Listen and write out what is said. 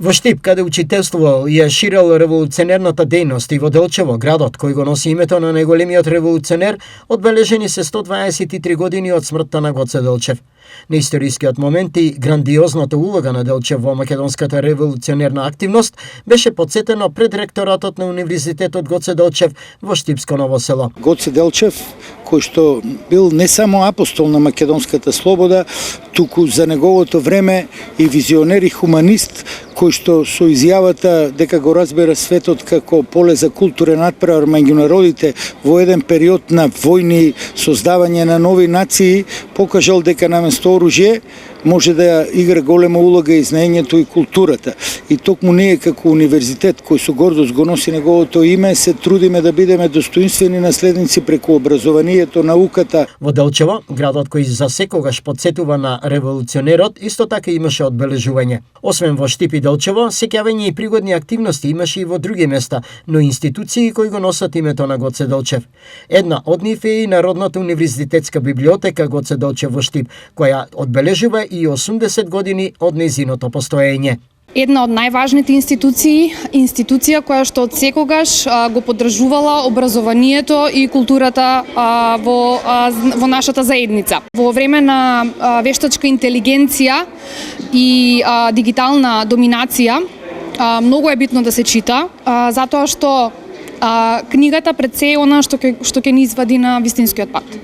Во Штип, каде учителствувал и ја ширел револуционерната дејност, и во Делчево, градот кој го носи името на најголемиот револуционер, одбележени се 123 години од смртта на Гоце Делчев. На историскиот момент и грандиозната улога на Делчев во македонската револуционерна активност беше подсетено пред ректоратот на Универзитетот Гоце Делчев во Штипско Ново село. Гоце Делчев, кој што бил не само апостол на македонската слобода, туку за неговото време и визионер и хуманист, кој што со изјавата дека го разбера светот како поле за културен надпревар меѓу народите во еден период на војни, создавање на нови нации, покажал дека наместо оружје може да игра голема улога и знаењето и културата. И токму ние како универзитет кој со гордост го носи неговото име, се трудиме да бидеме достоинствени наследници преку образованието, науката. Во Делчево, градот кој за секогаш подсетува на револуционерот, исто така имаше одбележување. Освен во Штип и Делчево, сеќавање и пригодни активности имаше и во други места, но институции кои го носат името на Гоце Делчев. Една од нив е и Народната универзитетска библиотека Гоце Делчев во Штип, која одбележува и 80 години од нејзиното постоење. Една од најважните институција која што од секогаш го поддржувала образованието и културата во нашата заедница. Во време на вештачка интелигенција и дигитална доминација, многу е битно да се чита, затоа што книгата пред се е она што ќе ни извади на вистинскиот пат.